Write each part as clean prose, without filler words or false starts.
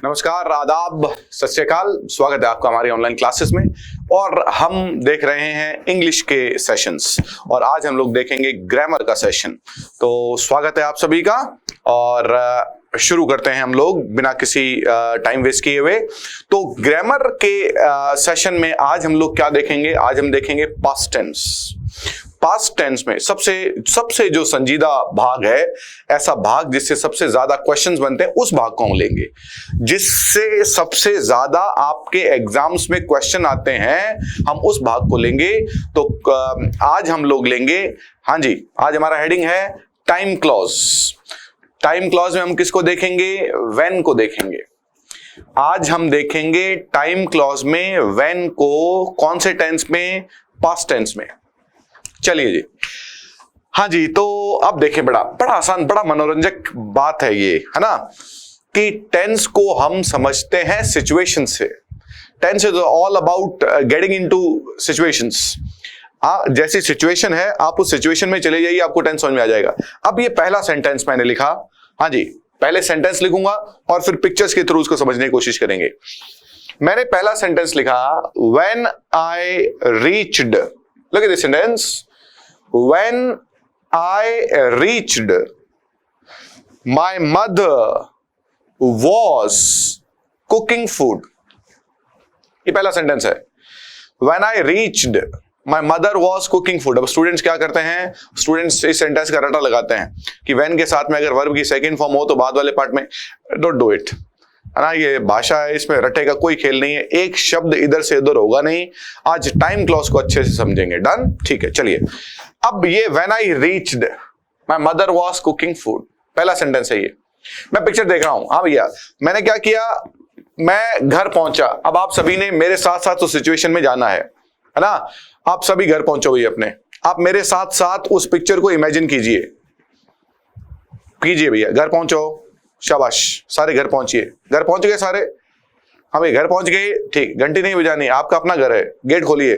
नमस्कार, आदाब, सत श्री अकाल। स्वागत है आपका हमारी ऑनलाइन क्लासेस में और हम देख रहे हैं इंग्लिश के सेशंस और आज हम लोग देखेंगे ग्रामर का सेशन। तो स्वागत है आप सभी का और शुरू करते हैं हम लोग बिना किसी टाइम वेस्ट किए हुए। तो ग्रामर के सेशन में आज हम लोग क्या देखेंगे? आज हम देखेंगे पास्ट टेंस। पास्ट टेंस में सबसे जो संजीदा भाग है, ऐसा भाग जिससे सबसे ज्यादा क्वेश्चंस बनते हैं, उस भाग को हम लेंगे। जिससे सबसे ज्यादा आपके एग्जाम्स में क्वेश्चन आते हैं, हम उस भाग को लेंगे। तो आज हम लोग लेंगे, हाँ जी, आज हमारा हेडिंग है टाइम क्लॉज। टाइम क्लॉज में हम किसको देखेंगे? व्हेन को देखेंगे। आज हम देखेंगे टाइम क्लॉज में व्हेन को। कौन से टेंस में? पास्ट टेंस में। चलिए जी, हाँ जी। तो अब देखें, बड़ा आसान, बड़ा मनोरंजक बात है ये, है ना, कि टेंस को हम समझते हैं सिचुएशन से। Tense is all about getting into situations. जैसी सिचुएशन है, आप उस सिचुएशन में चले जाइए, आपको टेंस समझ में आ जाएगा। अब ये पहला सेंटेंस मैंने लिखा, हाँ जी, पहले सेंटेंस लिखूंगा और फिर पिक्चर्स के थ्रू उसको समझने की कोशिश करेंगे। मैंने पहला सेंटेंस लिखा, when I reached, look at this sentence, when I reached, my mother was cooking food। ये पहला सेंटेंस है। When I reached, my mother was cooking food। अब स्टूडेंट्स क्या करते हैं? स्टूडेंट्स इस सेंटेंस का रटा लगाते हैं कि when के साथ में अगर वर्ब की सेकंड फॉर्म हो तो बाद वाले पार्ट में डोंट डू इट, है ना। ये भाषा है, इसमें रटे का कोई खेल नहीं है, एक शब्द इधर से उधर होगा नहीं। आज टाइम क्लॉज को अच्छे से समझेंगे। डन? ठीक है, चलिए। अब ये when I reached my mother was cooking food, पहला सेंटेंस है ये। मैं पिक्चर देख रहा हूं, हाँ भैया, मैंने क्या किया, मैं घर पहुंचा। अब आप सभी ने मेरे साथ साथ उस सिचुएशन में जाना है ना। आप सभी घर पहुंचो भैया अपने, आप मेरे साथ साथ उस पिक्चर को इमेजिन कीजिए भैया। घर पहुंचो, शाबाश, सारे घर पहुंचिए। घर पहुंच गए सारे? हाँ भाई, घर पहुंच गए, ठीक। घंटी नहीं बजानी, आपका अपना घर है। गेट खोलिए।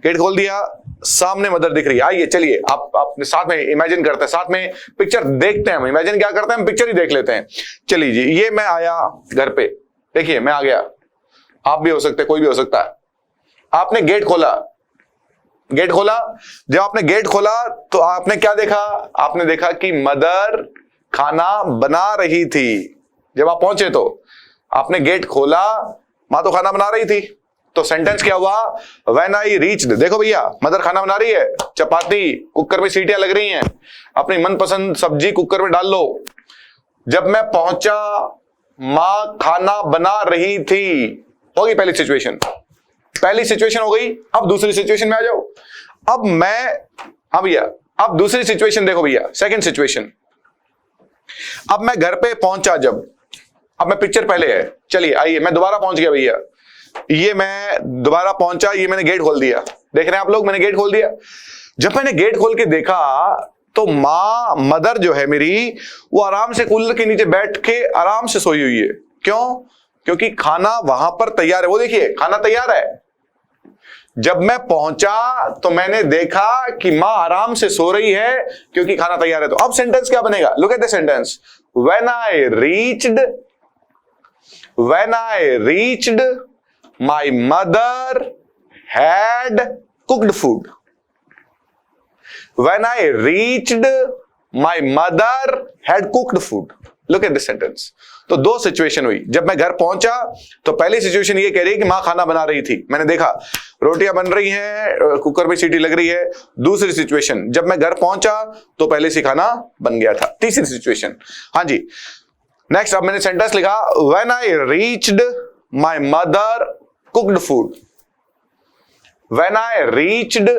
गेट खोल दिया, सामने मदर दिख रही है। आइए, चलिए, आप साथ में इमेजिन करते हैं, साथ में पिक्चर देखते हैं। हम इमेजिन क्या करते हैं? हम पिक्चर ही देख लेते हैं। चलिए जी, ये मैं आया घर पे, देखिए मैं आ गया। आप भी हो सकते, कोई भी हो सकता है। आपने गेट खोला, जब आपने गेट खोला तो आपने क्या देखा? आपने देखा कि मदर खाना बना रही थी। जब आप पहुंचे तो आपने गेट खोला, मां तो खाना बना रही थी। तो सेंटेंस क्या हुआ? When I reached. देखो भैया, मदर खाना बना रही है, चपाती कुकर में सीटियां लग रही हैं, अपनी मनपसंद सब्जी कुकर में डाल लो। जब मैं पहुंचा, मां खाना बना रही थी। होगी पहली सिचुएशन हो गई। अब दूसरी सिचुएशन में आ जाओ। अब मैं, हाँ भैया, अब दूसरी सिचुएशन देखो भैया, सेकंड सिचुएशन। अब मैं घर पे पहुंचा, जब अब मैं पिक्चर पहले है, चलिए आइए, मैं दोबारा पहुंच गया भैया। ये मैं दोबारा पहुंचा, ये मैंने गेट खोल दिया। देख रहे हैं आप लोग, मैंने गेट खोल दिया। जब मैंने गेट खोल के देखा तो मदर जो है मेरी, वो आराम से कूलर के नीचे बैठ के आराम से सोई हुई है। क्यों? क्योंकि खाना वहां पर तैयार है। वो देखिए, खाना तैयार है। जब मैं पहुंचा तो मैंने देखा कि मां आराम से सो रही है क्योंकि खाना तैयार है। तो अब सेंटेंस क्या बनेगा? Look at the sentence, when I reached my mother had cooked food. When I reached my mother had cooked food. Look at this sentence. तो दो सिचुएशन हुई। जब मैं घर पहुंचा तो पहली सिचुएशन ये कह रही है कि मां खाना बना रही थी, मैंने देखा रोटियां बन रही हैं, कुकर में सीटी लग रही है। दूसरी सिचुएशन, जब मैं घर पहुंचा तो पहले से खाना बन गया था। तीसरी सिचुएशन, हाँ जी, नेक्स्ट। अब मैंने सेंटेंस लिखा, when I reached my mother cooked food. When I reached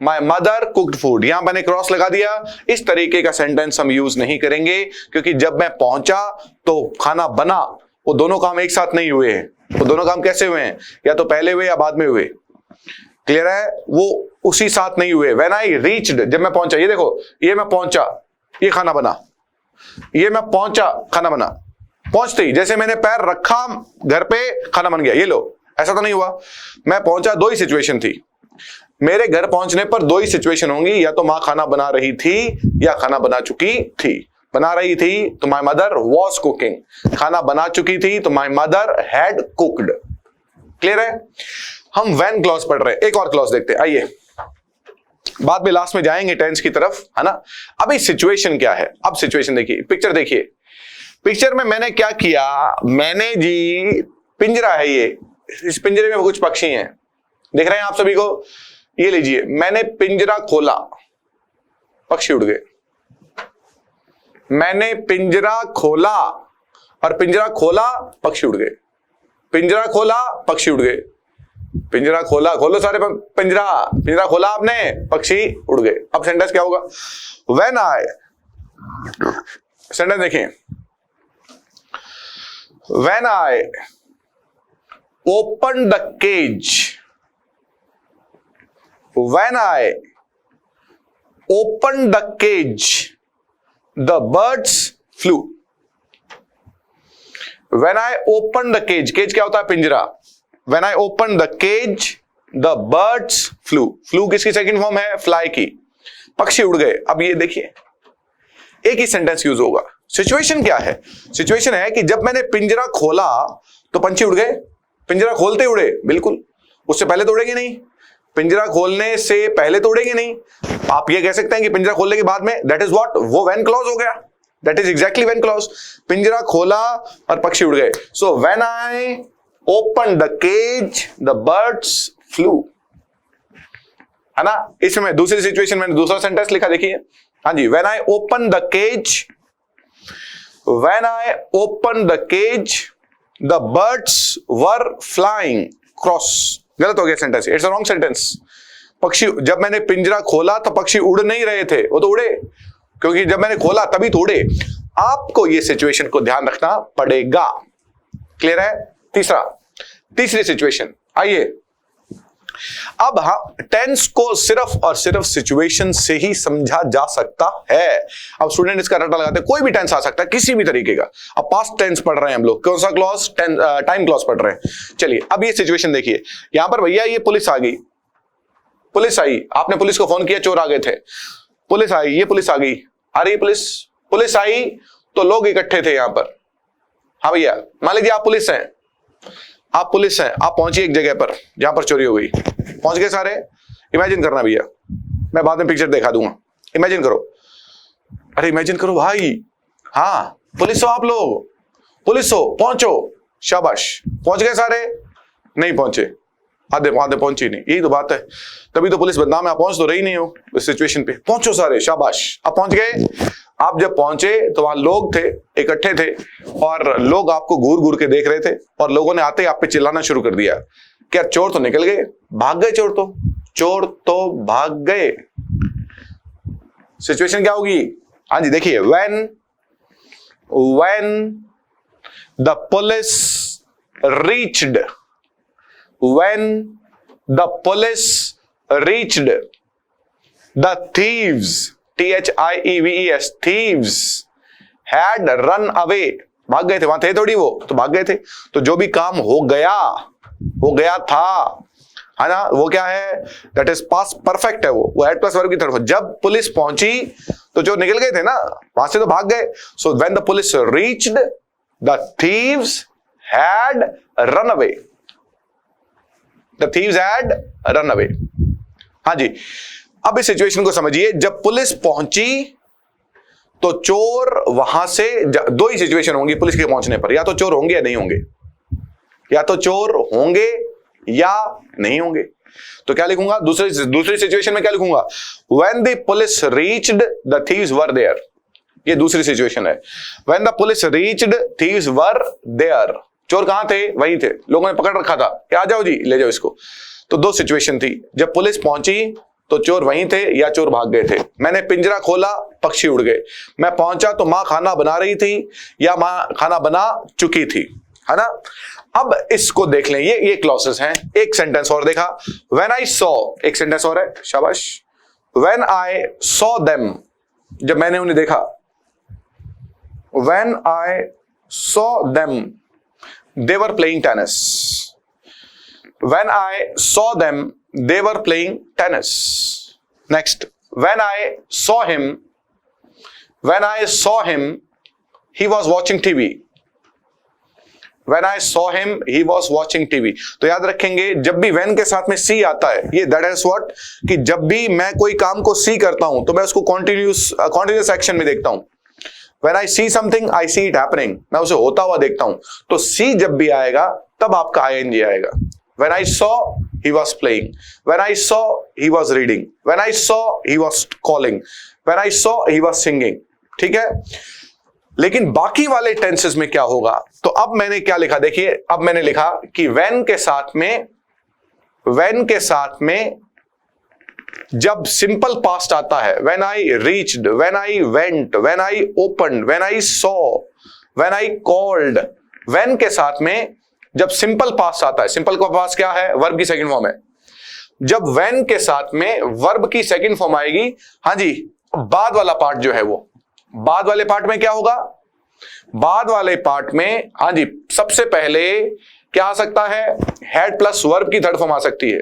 my mother cooked food. यहां मैंने क्रॉस लगा दिया। इस तरीके का सेंटेंस हम यूज नहीं करेंगे क्योंकि जब मैं पहुंचा तो खाना बना, वो दोनों काम एक साथ नहीं हुए हैं। वो दोनों काम कैसे हुए हैं? या तो पहले हुए या बाद में हुए। क्लियर है? वो उसी साथ नहीं हुए। व्हेन आई रीच्ड, जब मैं पहुंचा, ये देखो, ये मैं पहुंचा, ये खाना बना, ये मैं पहुंचा, खाना बना। पहुंचते ही जैसे मैंने पैर रखा घर पे, खाना बन गया। ये लो, ऐसा तो नहीं हुआ। मैं पहुंचा, दो ही सिचुएशन थी। मेरे घर पहुंचने पर दो ही सिचुएशन होंगी, या तो मां खाना बना रही थी या खाना बना चुकी थी। बना रही थी तो माई मदर वॉज कुकिंग, खाना बना चुकी थी तो my mother had cooked. Clear है? हम व्हेन क्लॉज पढ़ रहे हैं, एक और क्लॉज देखते हैं, आइए बाद में लास्ट में जाएंगे टेंस की तरफ, है ना। अभी सिचुएशन क्या है, अब सिचुएशन देखिए, पिक्चर देखिए। पिक्चर में मैंने क्या किया, मैंने जी पिंजरा है ये, इस पिंजरे में कुछ पक्षी हैं, देख रहे हैं आप सभी को। ये लीजिए, मैंने पिंजरा खोला, पक्षी उड़ गए। मैंने पिंजरा खोला, और पिंजरा खोला, पक्षी उड़ गए। पिंजरा खोला, पक्षी उड़ गए। पिंजरा खोला, खोलो सारे पिंजरा, पिंजरा खोला आपने, पक्षी उड़ गए। अब सेंटेंस क्या होगा? व्हेन आई, सेंटेंस देखिए, when I open the cage, when I open the cage the birds flew. When I open the cage, cage क्या होता है? पिंजरा। When I opened the cage, the birds flew. Flew किसकी second form है? Fly की। पक्षी उड़ गए। अब ये देखिए, एक ही सेंटेंस यूज होगा। सिचुएशन क्या है? सिचुएशन है कि जब मैंने पिंजरा खोला तो पंछी उड़ गए। पिंजरा खोलते उड़े? बिल्कुल। उससे पहले तो उड़ेंगे नहीं, पिंजरा खोलने से पहले तो उड़ेंगे नहीं। आप ये कह सकते हैं कि पिंजरा खोलने के बाद में, दैट इज व्हाट, वो व्हेन क्लॉज हो गया। That is exactly when clause. पिंजरा खोला और पक्षी उड़ गए। So when I opened the cage, the birds flew, है ना। इसमें दूसरी सिचुएशन मैंने दूसरा सेंटेंस लिखा, देखिए। हाँ जी, when I opened the cage, when I opened the cage, the birds were flying cross। गलत हो गया sentence, it's a wrong sentence. पक्षी, जब मैंने पिंजरा खोला तो पक्षी उड़ नहीं रहे थे, वो तो उड़े, क्योंकि जब मैंने खोला तभी तो उड़े। आपको ये सिचुएशन को ध्यान रखना पड़ेगा। क्लियर है? तीसरी सिचुएशन, आइए अब हम टेंस को सिर्फ और सिर्फ सिचुएशन से ही समझा जा सकता है। अब स्टूडेंट इसका रट्टा लगाते हैं, कोई भी टेंस आ सकता है, किसी भी तरीके का। अब पास्ट टेंस पढ़ रहे हैं हम लोग, कौन सा क्लॉज? टाइम क्लॉज पढ़ रहे हैं। चलिए अब ये सिचुएशन देखिए, यहां पर भैया ये पुलिस आ गई, पुलिस आई, आपने पुलिस को फोन किया, चोर आ गए थे, पुलिस आई, ये पुलिस आ गई, आ रही पुलिस आई तो लोग इकट्ठे थे यहां पर। हाँ भैया, मान लीजिए आप पुलिस हैं, आप पुलिस हैं, आप पहुंची एक जगह पर जहां पर चोरी हो गई, पहुंच गए सारे। इमेजिन करना भैया, मैं बाद में पिक्चर दिखा दूंगा, इमेजिन करो। अरे इमेजिन करो भाई, हाँ पुलिस हो आप लोग, पुलिस हो, पहुंचो, शाबाश। पहुंच गए सारे? नहीं पहुंचे, आधे पहुंची नहीं, यही तो बात है, तभी तो पुलिस बदनाम है। आप पहुंच तो रही नहीं हो इस सिचुएशन पे, पहुंचो सारे, शाबाश। आप पहुंच गए। आप जब पहुंचे तो वहां लोग थे, इकट्ठे थे, और लोग आपको घूर घूर के देख रहे थे, और लोगों ने आते ही आप पे चिल्लाना शुरू कर दिया कि यार चोर तो निकल गए, भाग गए, चोर तो भाग गए। सिचुएशन क्या होगी? हाँ जी देखिए, when the police reached, when the police reached, the thieves, thieves, thieves had run away, भाग गए थे, वहां थे थोड़ी वो, तो भाग गए थे। तो जो भी काम हो गया था, है ना, वो क्या है? दैट इज पास्ट परफेक्ट है, वो एड प्लस वर्ब की तरफ। जब पुलिस पहुंची तो जो निकल गए थे ना, वहां से तो भाग गए। So when the police reached, the thieves had run away, The thieves had run away। हाँ जी, अब इस सिचुएशन को समझिए। जब पुलिस पहुंची तो चोर वहां से, दो ही सिचुएशन होंगी पुलिस के पहुंचने पर, या तो चोर होंगे या नहीं होंगे, या तो चोर होंगे या नहीं होंगे। तो क्या लिखूंगा? दूसरी सिचुएशन में क्या लिखूंगा? When the police reached, the thieves were there। ये दूसरी सिचुएशन है। When the police reached, thieves were there। चोर कहां थे? वहीं थे, लोगों ने पकड़ रखा था कि आ जाओ जी, ले जाओ इसको। तो दो सिचुएशन थी, जब पुलिस पहुंची तो चोर वहीं थे या चोर भाग गए थे। मैंने पिंजरा खोला, पक्षी उड़ गए। मैं पहुंचा तो मां खाना बना रही थी या मां खाना बना चुकी थी, है ना। अब इसको देख लें, ये क्लॉसेस हैं। एक सेंटेंस और देखा, व्हेन आई सॉ, एक सेंटेंस और है, शाबाश। व्हेन आई सॉ देम, जब मैंने उन्हें देखा। When I saw them, they were playing tennis। When I saw them, they were playing tennis। Next, when I saw him, When I saw him, he was watching TV. When I saw him, he was watching TV. तो याद रखेंगे जब भी when के साथ में see आता है, ये that is what, कि जब भी मैं कोई काम को see करता हूं तो मैं उसको continuous action में देखता हूं. When I see something, I see it happening. मैं उसे होता हुआ देखता हूं. तो see जब भी आएगा तब आपका ing आएगा. When I saw, he was playing. When I saw, he was reading. When I saw, he was calling. When I saw, he was singing. ठीक है. लेकिन बाकी वाले टेंसेस में क्या होगा? तो अब मैंने क्या लिखा, देखिए, अब मैंने लिखा कि when के साथ में जब सिंपल पास्ट आता है, when I reached, when I went, when I opened, when I saw, when I called, when के साथ में जब सिंपल पास्ट आता है, सिंपल का पास्ट क्या है? वर्ब की सेकंड फॉर्म है. जब when के साथ में वर्ब की सेकंड फॉर्म आएगी, हाँ जी, बाद वाला पार्ट जो है वो, बाद वाले पार्ट में क्या होगा? बाद वाले पार्ट में, हाँ जी, सबसे पहले क्या आ सकता है? हेड प्लस वर्ब की थर्ड फॉर्म आ सकती है.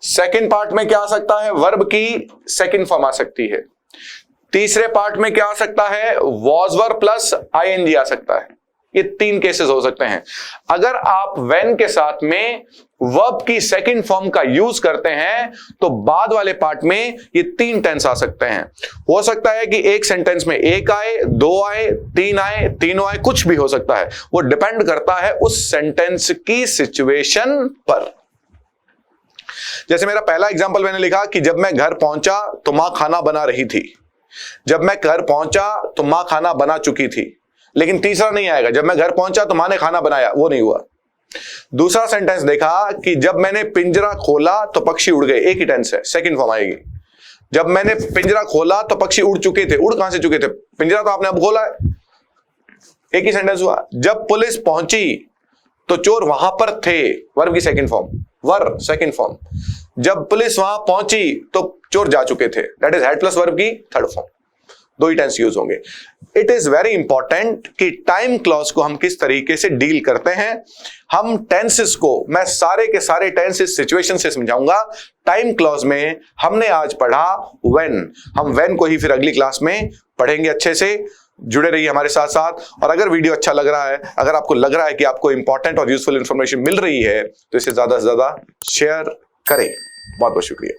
सेकंड पार्ट में क्या आ सकता है? वर्ब की सेकंड फॉर्म आ सकती है. तीसरे पार्ट में क्या आ सकता है? वॉज वर्ब प्लस आईएनजी आ सकता है. ये 3 केसेस हो सकते हैं. अगर आप when के साथ में वर्ब की सेकंड फॉर्म का यूज करते हैं तो बाद वाले पार्ट में ये 3 टेंस आ सकते हैं. हो सकता है कि एक सेंटेंस में 1 आए, 2 आए, 3 आए, तीनों आए, कुछ भी हो सकता है. वो डिपेंड करता है उस सेंटेंस की सिचुएशन पर. जैसे मेरा पहला एग्जांपल मैंने लिखा कि जब मैं घर पहुंचा तो मां खाना बना रही थी. जब मैं घर पहुंचा तो मां खाना बना चुकी थी. लेकिन तीसरा नहीं आएगा, जब मैं घर पहुंचा तो मां ने खाना बनाया, वो नहीं हुआ. दूसरा सेंटेंस देखा कि जब मैंने पिंजरा खोला तो पक्षी उड़ गए, एक ही टेंस है, सेकंड फॉर्म आएगी. जब मैंने पिंजरा खोला तो पक्षी उड़ चुके थे. उड़ कहां से चुके थे? पिंजरा तो आपने अब खोला है, एक ही सेंटेंस हुआ. जब पुलिस पहुंची तो चोर वहां पर थे, वर्ब की सेकंड फॉर्म, वर सेकंड फॉर्म. जब पुलिस वहां पहुंची तो चोर जा चुके थे, that is head plus verb की थर्ड फॉर्म. 2 ही टेंस यूज होंगे. इट इज वेरी इंपॉर्टेंट कि टाइम क्लॉज को हम किस तरीके से डील करते हैं. हम टेंसेस को, मैं सारे के सारे टेंसेस सिचुएशन से समझाऊंगा. टाइम क्लॉज में हमने आज पढ़ा when. हम when को ही फिर अगली क्लास में पढ़ेंगे. अच्छे से जुड़े रहिए हमारे साथ साथ. और अगर वीडियो अच्छा लग रहा है, अगर आपको लग रहा है कि आपको इंपॉर्टेंट और यूजफुल इंफॉर्मेशन मिल रही है, तो इसे ज्यादा से ज्यादा शेयर करें. बहुत बहुत शुक्रिया.